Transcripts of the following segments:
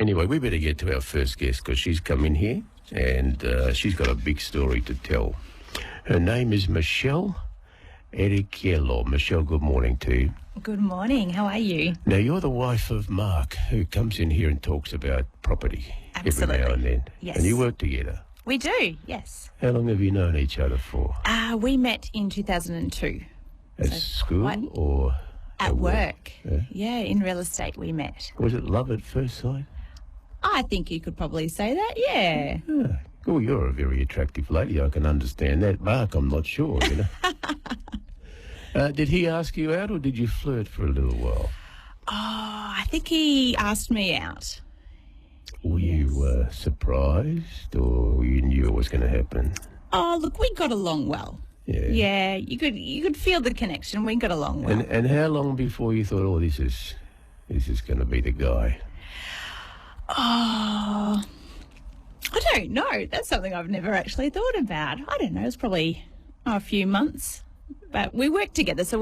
Anyway, we better get to our first guest because she's come in here and she's got a big story to tell. Her name is Michelle Errichiello. Michelle, good morning to you. Good morning. How are you? Now, you're the wife of Mark, who comes in here and talks about property Absolutely. every now and then. Yes. And you work together. We do, yes. How long have you known each other for? We met in 2002. At school or at work? Yeah. In real estate we met. Was it love at first sight? I think you could probably say that, yeah. Oh, you're a very attractive lady. I can understand that. Mark, I'm not sure, you know. Did he ask you out or did you flirt for a little while? Oh, I think he asked me out. Were you surprised or you knew it was going to happen? Oh, look, we got along well. Yeah. Yeah, you could feel the connection. We got along well. And how long before you thought, this is going to be the guy? Oh, I don't know. That's something I've never actually thought about. I don't know. It was probably a few months. But we worked together, so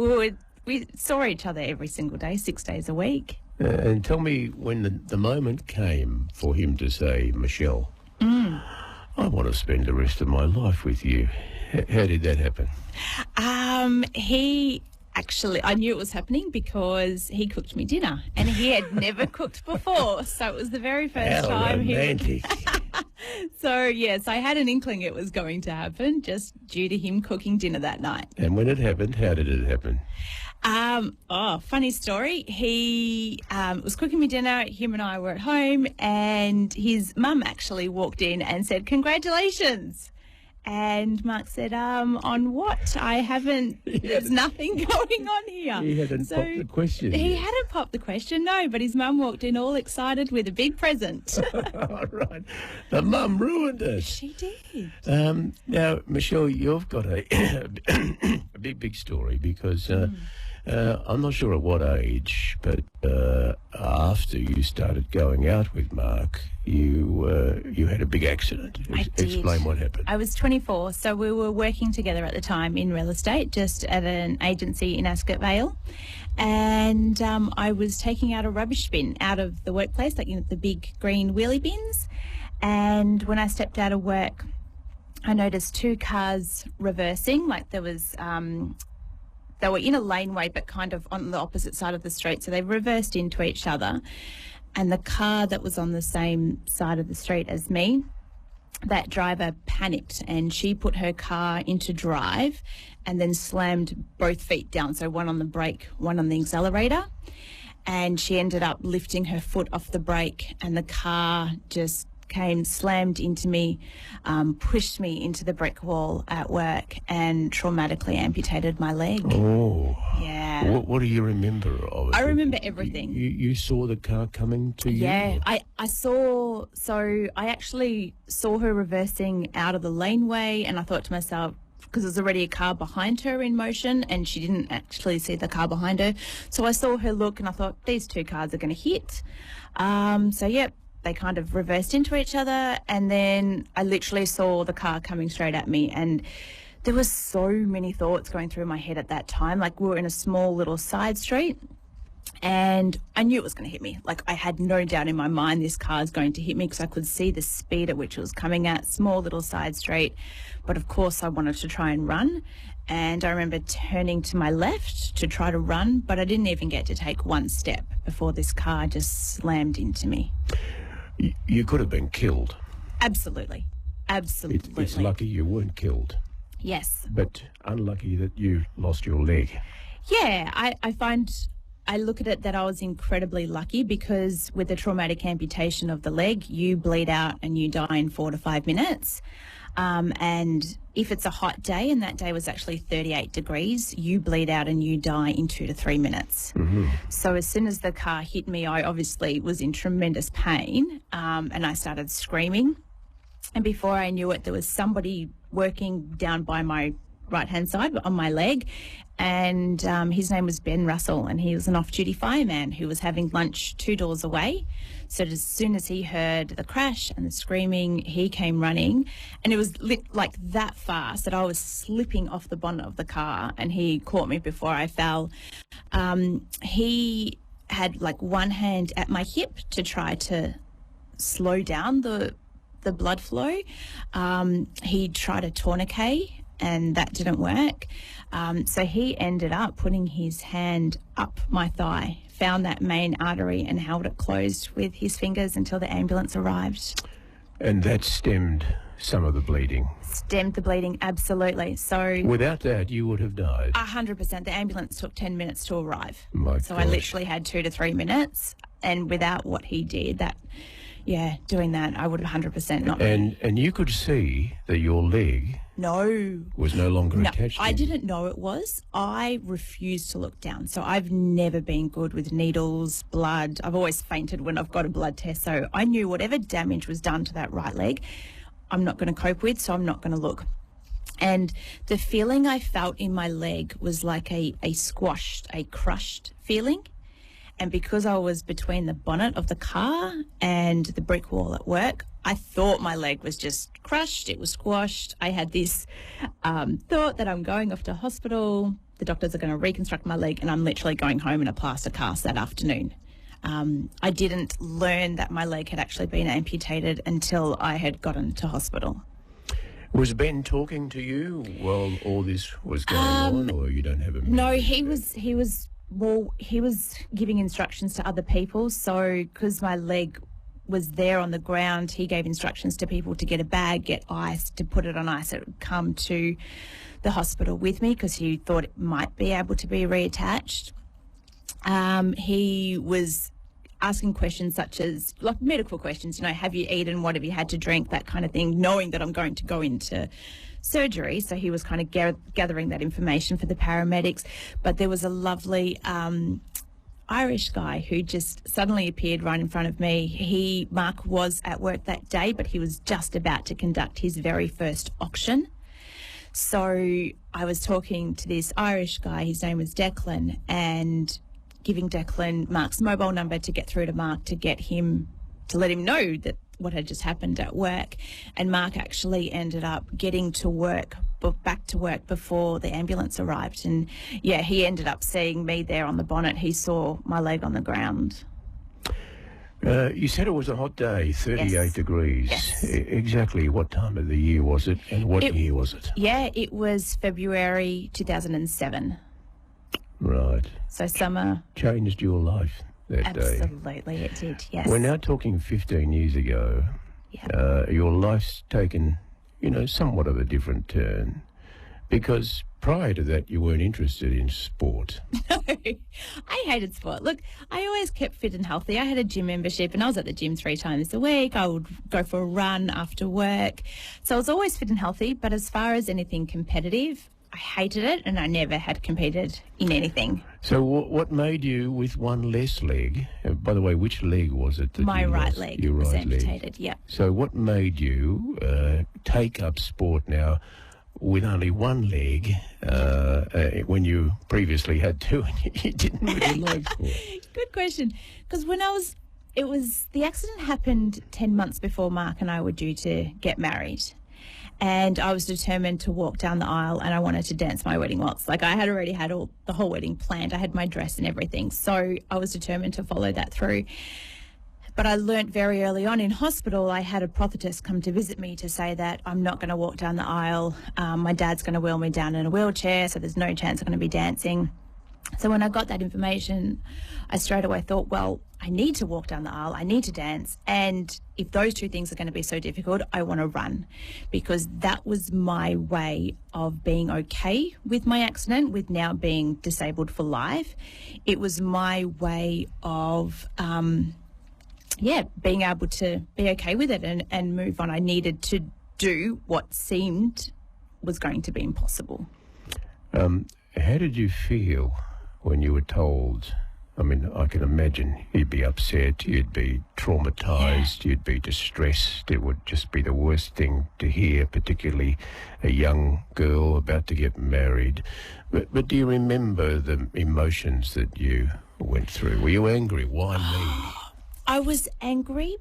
we saw each other every single day, 6 days a week. And tell me when the moment came for him to say, Michelle, I want to spend the rest of my life with you. How did that happen? I knew it was happening because he cooked me dinner and he had never cooked before. So it was the very first time. Romantic. So, yes, I had an inkling it was going to happen just due to him cooking dinner that night. And when it happened, how did it happen? Funny story. He was cooking me dinner. Him and I were at home and his mum actually walked in and said, "Congratulations." And Mark said, on what? There's nothing going on here. He hadn't popped the question. He hadn't popped the question, no, but his mum walked in all excited with a big present. All right. The mum ruined it. She did. Now, Michelle, you've got a big story because I'm not sure at what age, but after you started going out with Mark, you had a big accident. I did. Explain what happened. I was 24, so we were working together at the time in real estate, just at an agency in Ascot Vale, and I was taking out a rubbish bin out of the workplace, like the big green wheelie bins, and when I stepped out of work, I noticed two cars reversing, like there was... They were in a laneway, but kind of on the opposite side of the street. So they reversed into each other. And the car that was on the same side of the street as me, that driver panicked and she put her car into drive and then slammed both feet down. So one on the brake, one on the accelerator. And she ended up lifting her foot off the brake and the car just slammed into me, pushed me into the brick wall at work and traumatically amputated my leg. Oh. Yeah. What do you remember of it? I remember everything. You saw the car coming to you? Yeah. I actually saw her reversing out of the laneway and I thought to myself, because there's already a car behind her in motion and she didn't actually see the car behind her. So I saw her look and I thought, these two cars are going to hit. They kind of reversed into each other and then I literally saw the car coming straight at me and there was so many thoughts going through my head at that time. Like we were in a small little side street and I knew it was going to hit me. Like I had no doubt in my mind this car is going to hit me because I could see the speed at which it was coming at, small little side street. But of course I wanted to try and run and I remember turning to my left to try to run, but I didn't even get to take one step before this car just slammed into me. You could have been killed. Absolutely. Absolutely. It's lucky you weren't killed. Yes. But unlucky that you lost your leg. Yeah, I look at it that I was incredibly lucky because with a traumatic amputation of the leg, you bleed out and you die in 4 to 5 minutes. And if it's a hot day, and that day was actually 38 degrees, you bleed out and you die in 2 to 3 minutes. Mm-hmm. So as soon as the car hit me, I obviously was in tremendous pain and I started screaming. And before I knew it, there was somebody working down by my right-hand side on my leg, and his name was Ben Russell, and he was an off-duty fireman who was having lunch 2 doors away. So as soon as he heard the crash and the screaming, he came running, and it was lit like that fast that I was slipping off the bonnet of the car, and he caught me before I fell. He had like one hand at my hip to try to slow down the blood flow. He tried a tourniquet and that didn't work. So he ended up putting his hand up my thigh, found that main artery and held it closed with his fingers until the ambulance arrived. And that stemmed some of the bleeding. Stemmed the bleeding, absolutely. So without that, you would have died. 100%. The ambulance took 10 minutes to arrive. So I literally had 2 to 3 minutes. And without what he did, doing that, I would have 100% not. And you could see that your leg was no longer attached to you. I didn't know it was. I refused to look down. So I've never been good with needles, blood. I've always fainted when I've got a blood test. So I knew whatever damage was done to that right leg, I'm not going to cope with, so I'm not going to look. And the feeling I felt in my leg was like a crushed feeling. And because I was between the bonnet of the car and the brick wall at work, I thought my leg was just crushed. It was squashed. I had this thought that I'm going off to hospital. The doctors are going to reconstruct my leg and I'm literally going home in a plaster cast that afternoon. I didn't learn that my leg had actually been amputated until I had gotten to hospital. Was Ben talking to you while all this was going on, or you don't have a memory? No, he was giving instructions to other people. So because my leg was there on the ground, he gave instructions to people to get a bag, get ice, to put it on ice. It would come to the hospital with me because he thought it might be able to be reattached. He was asking questions such as, like medical questions, have you eaten, what have you had to drink, that kind of thing, knowing that I'm going to go into surgery. So he was kind of gathering that information for the paramedics. But there was a lovely Irish guy who just suddenly appeared right in front of me. Mark was at work that day, but he was just about to conduct his very first auction. So I was talking to this Irish guy, his name was Declan, and giving Declan Mark's mobile number to get through to Mark to let him know that what had just happened at work. And Mark actually ended up getting back to work before the ambulance arrived. And he ended up seeing me there on the bonnet. He saw my leg on the ground. You said it was a hot day, 38 degrees. Yes. Exactly what time of the year was it, and what year was it? Yeah, it was February 2007. Right. So summer. Changed your life that day. Absolutely, it did, yes. We're now talking 15 years ago. Yeah. Your life's taken, somewhat of a different turn, because prior to that you weren't interested in sport. No, I hated sport. Look, I always kept fit and healthy. I had a gym membership and I was at the gym 3 times a week. I would go for a run after work. So I was always fit and healthy, but as far as anything competitive, I hated it and I never had competed in anything. So what made you, with one less leg, by the way, which leg was it that My you right lost? leg Your was right amputated, leg. yeah. So what made you take up sport now with only one leg when you previously had 2 and you didn't really like sport? Good question. Because the accident happened 10 months before Mark and I were due to get married. And I was determined to walk down the aisle and I wanted to dance my wedding waltz. Like I had already had the whole wedding planned. I had my dress and everything. So I was determined to follow that through. But I learnt very early on in hospital, I had a prosthetist come to visit me to say that I'm not going to walk down the aisle. My dad's going to wheel me down in a wheelchair, so there's no chance I'm going to be dancing. So when I got that information, I straight away thought, well, I need to walk down the aisle, I need to dance, and if those 2 things are going to be so difficult, I want to run, because that was my way of being okay with my accident, with now being disabled for life. It was my way of, being able to be okay with it and move on. I needed to do what seemed was going to be impossible. How did you feel when you were told? I mean, I can imagine you'd be upset, you'd be traumatised, you'd be distressed. It would just be the worst thing to hear, particularly a young girl about to get married. But do you remember the emotions that you went through? Were you angry? Why me? I was angry,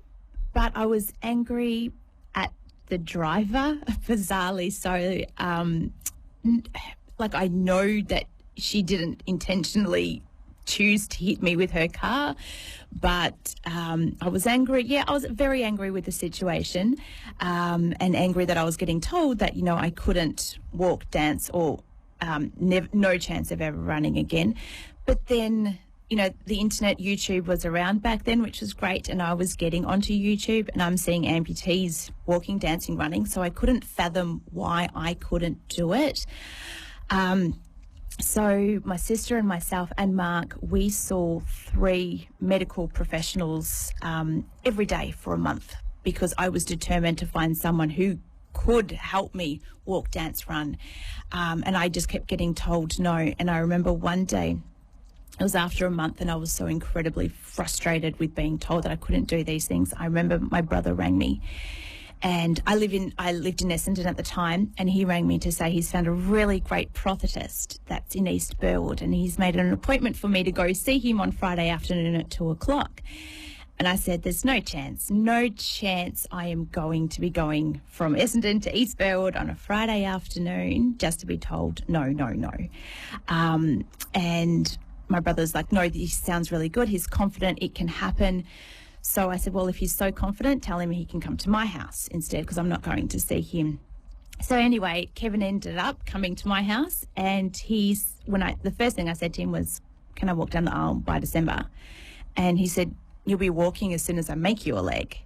but I was angry at the driver, bizarrely so. I know that she didn't intentionally choose to hit me with her car. But I was angry. Yeah, I was very angry with the situation, and angry that I was getting told that, I couldn't walk, dance, or no chance of ever running again. But then, the internet, YouTube was around back then, which was great, and I was getting onto YouTube and I'm seeing amputees walking, dancing, running, so I couldn't fathom why I couldn't do it. So my sister and myself and Mark, we saw 3 medical professionals every day for a month, because I was determined to find someone who could help me walk, dance, run. And I just kept getting told no. And I remember one day, it was after a month, and I was so incredibly frustrated with being told that I couldn't do these things. I remember my brother rang me, and I lived in Essendon at the time, and he rang me to say he's found a really great prosthetist that's in East Burwood, and he's made an appointment for me to go see him on Friday afternoon at 2:00. And I said, there's no chance I am going to be going from Essendon to East Burwood on a Friday afternoon just to be told no. And my brother's like, no, this sounds really good. He's confident it can happen. So I said, well, if he's so confident, tell him he can come to my house instead, because I'm not going to see him. So anyway, Kevin ended up coming to my house, and the first thing I said to him was, can I walk down the aisle by December? And he said, you'll be walking as soon as I make you a leg.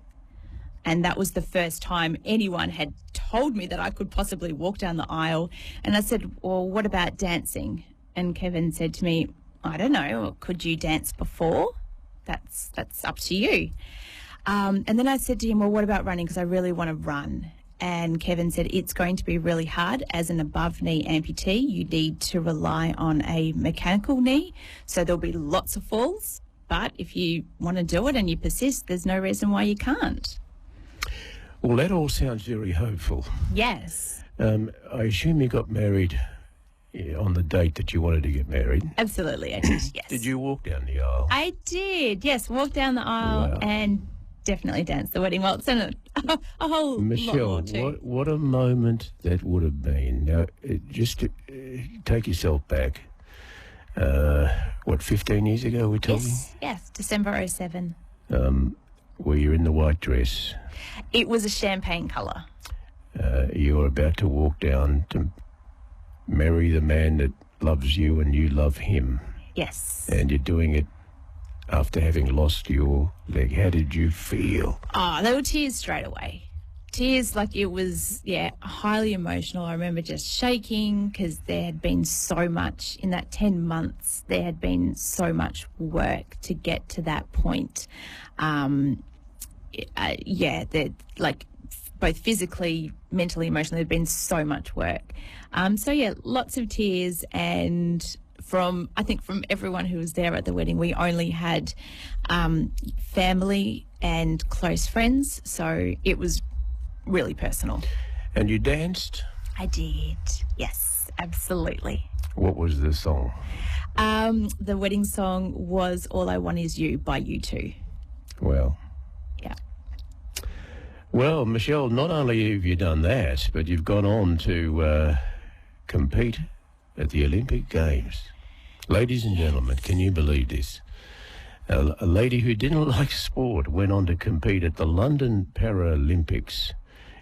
And that was the first time anyone had told me that I could possibly walk down the aisle. And I said, well, what about dancing? And Kevin said to me, I don't know, could you dance before? That's up to you. And then I said to him, well, what about running? Because I really want to run. And Kevin said, it's going to be really hard. As an above-knee amputee, you need to rely on a mechanical knee. So there'll be lots of falls. But if you want to do it and you persist, there's no reason why you can't. Well, that all sounds very hopeful. Yes. I assume you got married on the date that you wanted to get married. Absolutely, I did, yes. Did you walk down the aisle? I did, yes. Walked down the aisle. Wow. And definitely danced the wedding waltz, and a whole Michelle, lot more too. What a moment that would have been. Now, just to take yourself back, 15 years ago we're talking? Yes, December 2007. Were you in the white dress? It was a champagne colour. You were about to walk down to marry the man that loves you and you love him. Yes. And you're doing it after having lost your leg. How did you feel? Oh, there were tears straight away. Tears, like it was, highly emotional. I remember just shaking because there had been so much in that 10 months. There had been so much work to get to that point. Both physically, mentally, emotionally, there'd been so much work. Lots of tears, and from everyone who was there at the wedding, we only had family and close friends, so it was really personal. And you danced? I did, yes, absolutely. What was the song? The wedding song was All I Want Is You by U2. Well. Yeah. Well, Michelle, not only have you done that, but you've gone on to compete at the Olympic Games. Ladies and gentlemen, can you believe this? A lady who didn't like sport went on to compete at the London Paralympics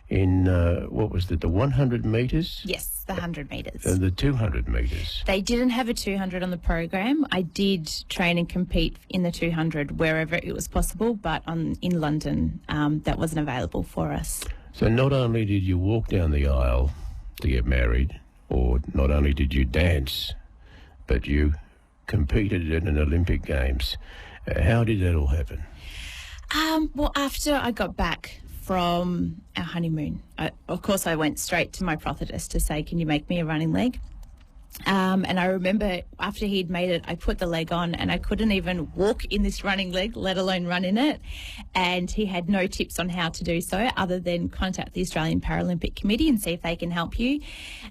in, the 100 metres? Yes, the 100 metres. And the 200 metres. They didn't have a 200 on the program. I did train and compete in the 200 wherever it was possible, but in London, that wasn't available for us. So not only did you walk down the aisle to get married, or not only did you dance, but you competed in an Olympic Games. How did that all happen? Well, after I got back from our honeymoon, of course I went straight to my prosthetist to say, can you make me a running leg? And I remember after he'd made it, I put the leg on and I couldn't even walk in this running leg, let alone run in it. And he had no tips on how to do so other than contact the Australian Paralympic Committee and see if they can help you.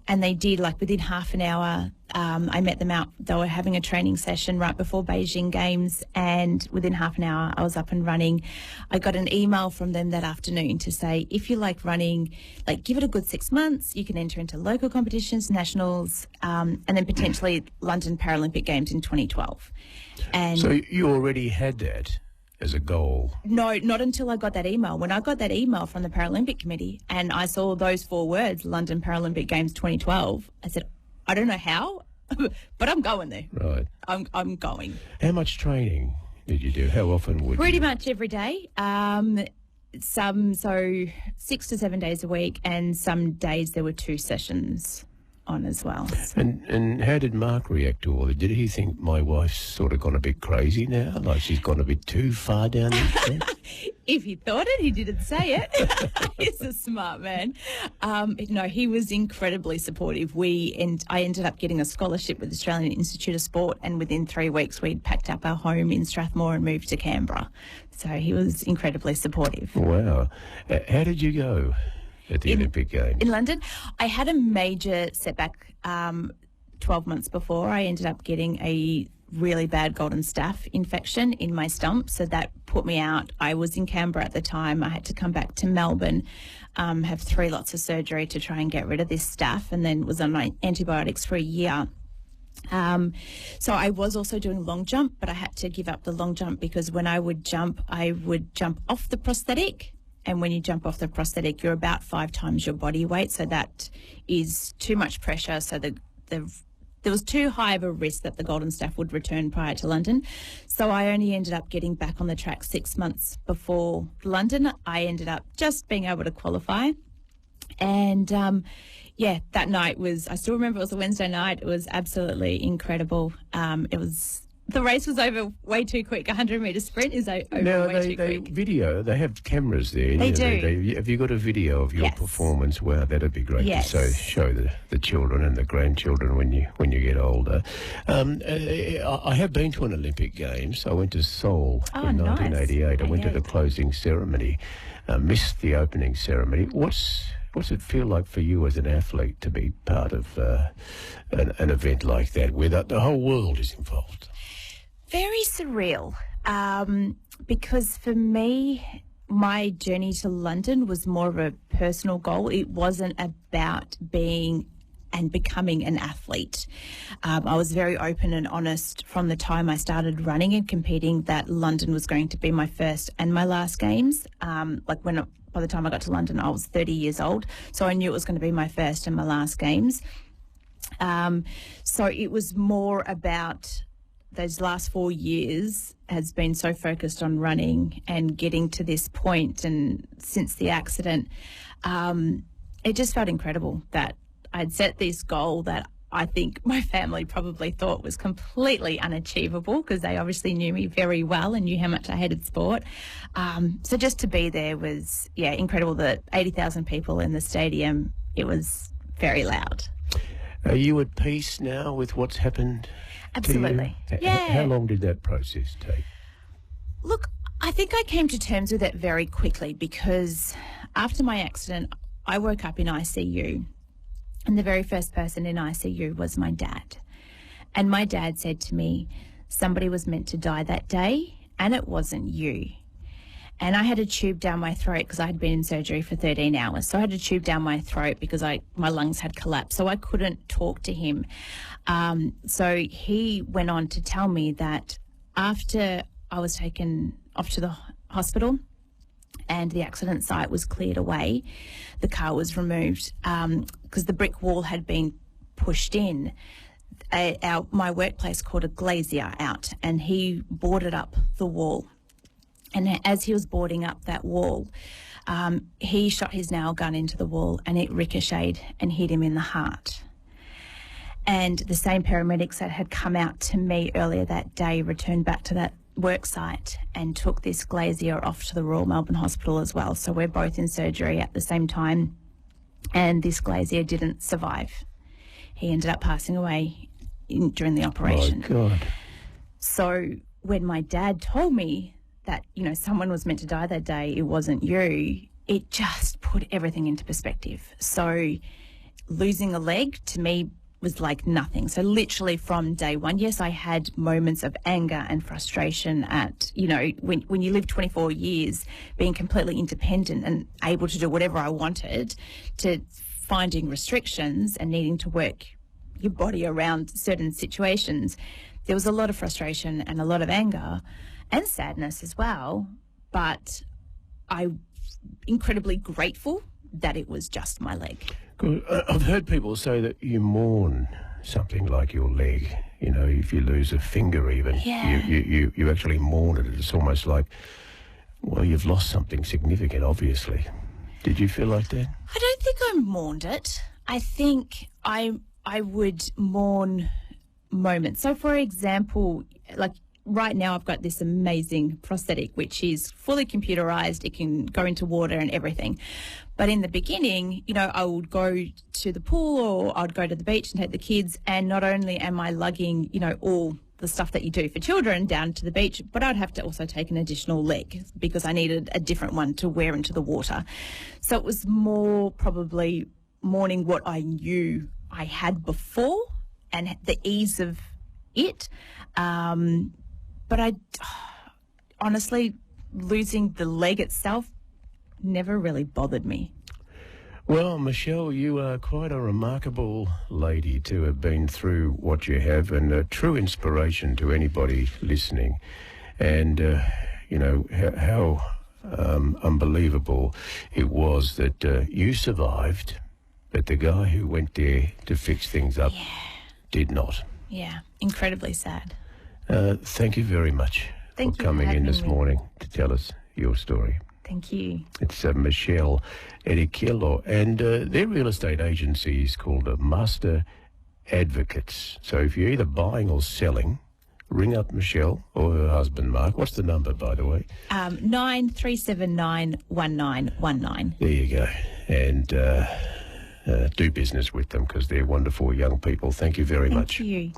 And they did, within half an hour, I met them out. They were having a training session right before Beijing Games, and within half an hour I was up and running. I got an email from them that afternoon to say, if you like running, like, give it a good 6 months, you can enter into local competitions, nationals, and then potentially London Paralympic Games in 2012. And so you already had that as a goal? No, not until I got that email. When I got that email from the Paralympic Committee and I saw those 4 words, London Paralympic Games 2012, I said, I don't know how, but I'm going there. Right. I'm going. How much training did you do? How often would Pretty you? much every day. So 6 to 7 days a week, and some days there were 2 sessions on as well. And how did Mark react to all of it? Did he think my wife's sort of gone a bit crazy now, like she's gone a bit too far down this track? If he thought it, he didn't say it. He's a smart man. No, he was incredibly supportive. I ended up getting a scholarship with the Australian Institute of Sport, and within 3 weeks we'd packed up our home in Strathmore and moved to Canberra. So he was incredibly supportive. Wow. How did you go at the Olympic Games? In London, I had a major setback 12 months before. I ended up getting a really bad golden staph infection in my stump, so that put me out. I was in Canberra at the time. I had to come back to Melbourne, have 3 lots of surgery to try and get rid of this staph, and then was on my antibiotics for a year. So I was also doing long jump, but I had to give up the long jump because when I would jump off the prosthetic. And when you jump off the prosthetic, you're about 5 times your body weight. So that is too much pressure. So there was too high of a risk that the golden staph would return prior to London. So I only ended up getting back on the track 6 months before London. I ended up just being able to qualify. And that night I still remember it was a Wednesday night. It was absolutely incredible. The race was over way too quick. 100-metre sprint is over way too quick. They have cameras there. They do. Have you got a video of your performance? Wow, that'd be great to show the children and the grandchildren when you get older. I have been to an Olympic Games. I went to Seoul in 1988. I went to the closing ceremony, missed the opening ceremony. What's it feel like for you as an athlete to be part of an event like that where the whole world is involved? Very surreal, because for me, my journey to London was more of a personal goal. It wasn't about being and becoming an athlete. I was very open and honest from the time I started running and competing that London was going to be my first and my last games. By the time I got to London, I was 30 years old, so I knew it was going to be my first and my last games. So it was more about those last 4 years has been so focused on running and getting to this point. And since the accident, it just felt incredible that I'd set this goal that I think my family probably thought was completely unachievable because they obviously knew me very well and knew how much I hated sport. So just to be there was, incredible. That 80,000 people in the stadium, it was very loud. Are you at peace now with what's happened? Absolutely. Yeah. How long did that process take? Look, I think I came to terms with it very quickly because after my accident, I woke up in ICU, and the very first person in ICU was my dad. And my dad said to me, somebody was meant to die that day, and it wasn't you. And I had a tube down my throat because I had been in surgery for 13 hours. So I had a tube down my throat because my lungs had collapsed. So I couldn't talk to him. So he went on to tell me that after I was taken off to the hospital and the accident site was cleared away, the car was removed because the brick wall had been pushed in. My workplace called a glazier out, and he boarded up the wall. And as he was boarding up that wall, he shot his nail gun into the wall and it ricocheted and hit him in the heart. And the same paramedics that had come out to me earlier that day returned back to that work site and took this glazier off to the Royal Melbourne Hospital as well. So we're both in surgery at the same time, and this glazier didn't survive. He ended up passing away during the operation. Oh, God. So when my dad told me that, someone was meant to die that day, it wasn't you, it just put everything into perspective. So losing a leg, to me, was like nothing. So literally from day one, yes, I had moments of anger and frustration at, when you live 24 years being completely independent and able to do whatever I wanted, to finding restrictions and needing to work your body around certain situations. There was a lot of frustration and a lot of anger and sadness as well, but I'm incredibly grateful that it was just my leg. Good. I've heard people say that you mourn something like your leg. If you lose a finger even, you actually mourn it. It's almost like, well, you've lost something significant, obviously. Did you feel like that? I don't think I mourned it. I think I would mourn moments. So, for example, like right now I've got this amazing prosthetic which is fully computerized. It can go into water and everything. But in the beginning, I would go to the pool or I'd go to the beach and take the kids, and not only am I lugging, all the stuff that you do for children down to the beach, but I'd have to also take an additional leg because I needed a different one to wear into the water. So it was more probably mourning what I knew I had before and the ease of it. But honestly, losing the leg itself never really bothered me. Well, Michelle, you are quite a remarkable lady to have been through what you have, and a true inspiration to anybody listening. And, how unbelievable it was that you survived, but the guy who went there to fix things up did not. Yeah, incredibly sad. Thank you very much for coming in this morning to tell us your story. Thank you. It's Michelle Errichiello, and their real estate agency is called Master Advocates. So if you're either buying or selling, ring up Michelle or her husband, Mark. What's the number, by the way? 93791919. There you go. And do business with them because they're wonderful young people. Thank you very much. Thank you.